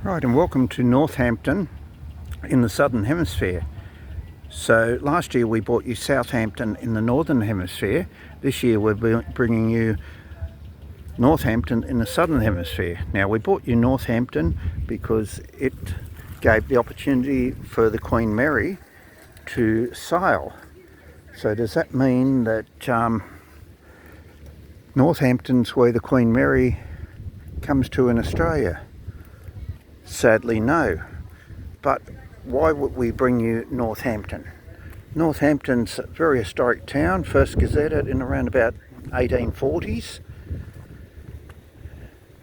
Right, and welcome to Northampton in the Southern Hemisphere. So last year we brought you Southampton in the Northern Hemisphere. This year we're bringing you Northampton in the Southern Hemisphere. Now we brought you Northampton because it gave the opportunity for the Queen Mary to sail. So does that mean that Northampton's where the Queen Mary comes to in Australia? Sadly no. But why would we bring you Northampton? Northampton's a very historic town, first gazetted in around about 1840s.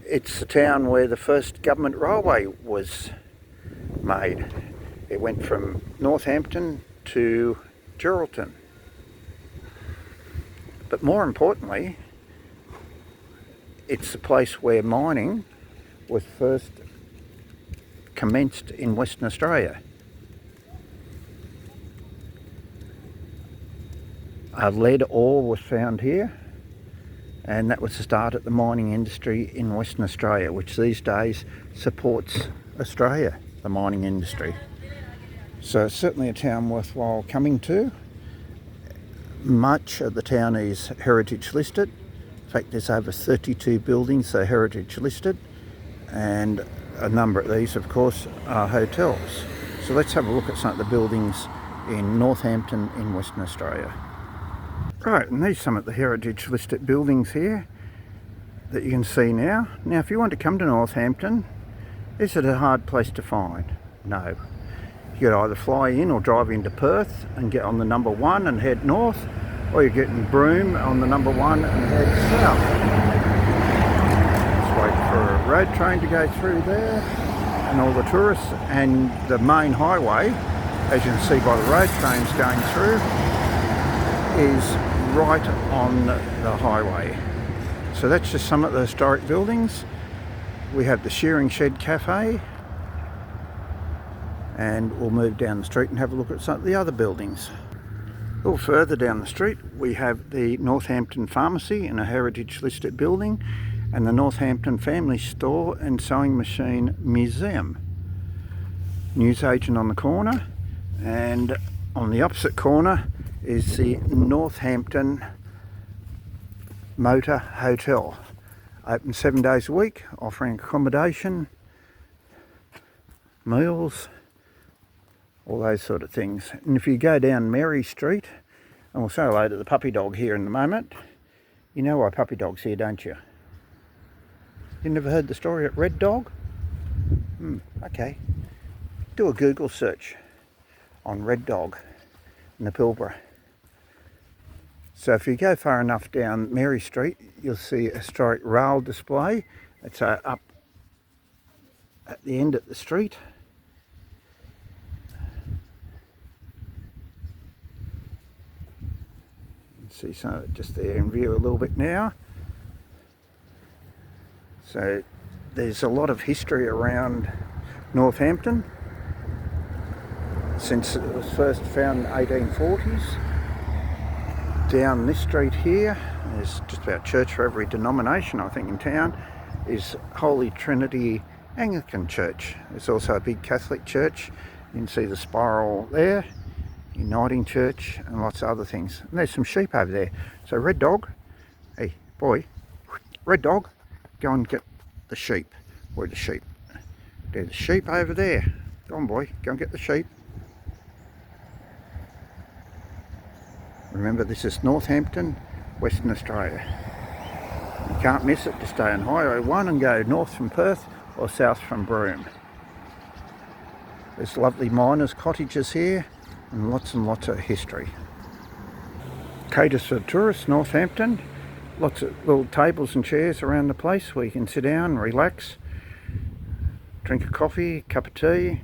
It's the town where the first government railway was made. It went from Northampton to Geraldton. But more importantly, it's the place where mining was first commenced in Western Australia. Lead ore was found here, and that was the start of the mining industry in Western Australia, which these days supports Australia, the mining industry. So it's certainly a town worthwhile coming to. Much of the town is heritage listed. In fact, there's over 32 buildings that are heritage listed, and a number of these, of course, are hotels. So let's have a look at some of the buildings in Northampton in Western Australia. Right, and these are some of the heritage listed buildings here that you can see now. Now, if you want to come to Northampton, is it a hard place to find? No. You could either fly in or drive into Perth and get on the number 1 and head north, or you get in Broome on the number 1 and head south. Wait for a road train to go through there and all the tourists, and the main highway, as you can see by the road trains going through, is right on the highway. So that's just some of the historic buildings. We have the Shearing Shed Cafe, and we'll move down the street and have a look at some of the other buildings. A little further down the street we have the Northampton Pharmacy in a heritage listed building, and the Northampton Family Store and Sewing Machine Museum. Newsagent on the corner, and on the opposite corner is the Northampton Motor Hotel. Open 7 days a week, offering accommodation, meals, all those sort of things. And if you go down Mary Street, and we'll say hello to the puppy dog here in a moment. You know why puppy dog's here, don't you? You never heard the story at Red Dog? Okay. Do a Google search on Red Dog in the Pilbara. So if you go far enough down Mary Street, you'll see a historic rail display. It's up at the end of the street. You can see some of it just there in view a little bit now. So there's a lot of history around Northampton since it was first found in the 1840s. Down this street here, there's just about church for every denomination I think in town, is Holy Trinity Anglican Church. There's also a big Catholic church. You can see the spiral there, Uniting Church, and lots of other things. And there's some sheep over there. So Red Dog, hey boy, Red Dog, go and get the sheep. Where are the sheep? There's the sheep over there. Go on boy, go and get the sheep. Remember, this is Northampton, Western Australia. You can't miss it. Just stay on Highway 1 and go north from Perth or south from Broome. There's lovely miners' cottages here and lots of history. Caters for tourists, Northampton. Lots of little tables and chairs around the place where you can sit down and relax, drink a coffee, cup of tea.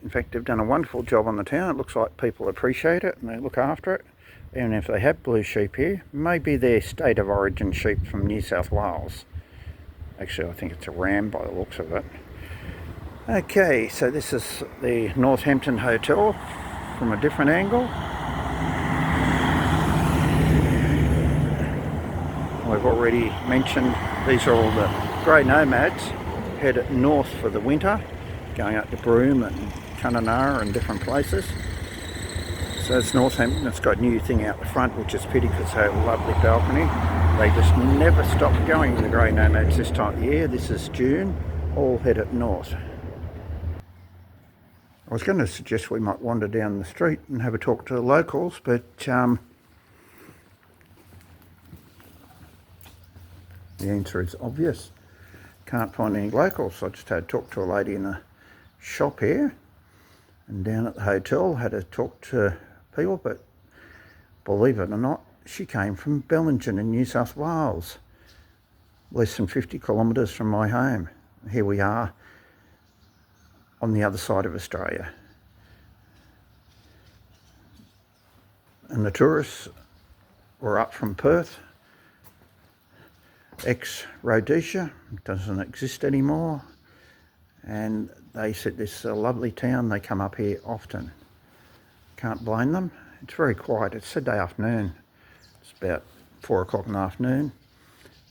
In fact, they've done a wonderful job on the town. It looks like people appreciate it and they look after it. Even if they have blue sheep here, maybe they're state of origin sheep from New South Wales. Actually, I think it's a ram by the looks of it. Okay, so this is the Northampton Hotel from a different angle. We've already mentioned these are all the grey nomads headed north for the winter, going up to Broome and Kununurra and different places. So it's Northampton. It's got a new thing out the front, which is pity because they have a lovely balcony. They just never stop going, the grey nomads, this time of the year. This is June, all headed north. I was going to suggest we might wander down the street and have a talk to the locals, but the answer is obvious. Can't find any locals. I just had to talk to a lady in a shop here, and down at the hotel had to talk to people, but believe it or not, she came from Bellingen in New South Wales, less than 50 kilometres from my home. Here we are on the other side of Australia. And the tourists were up from Perth, ex-Rhodesia, doesn't exist anymore, and they said this is a lovely town, they come up here often. Can't blame them. It's very quiet. It's Saturday afternoon. It's about 4 o'clock in the afternoon.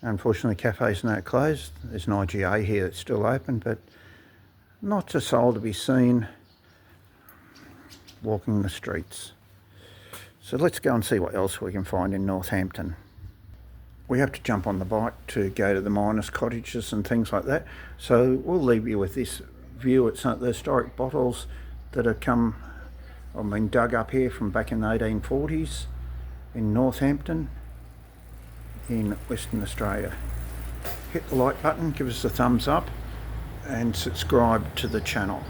Unfortunately, cafes are now closed. There's an IGA here that's still open, but not a soul to be seen walking the streets. So let's go and see what else we can find in Northampton. We have to jump on the bike to go to the miners' cottages and things like that. So we'll leave you with this view at some of the historic bottles that have been dug up here from back in the 1840s in Northampton in Western Australia. Hit the like button, give us a thumbs up and subscribe to the channel.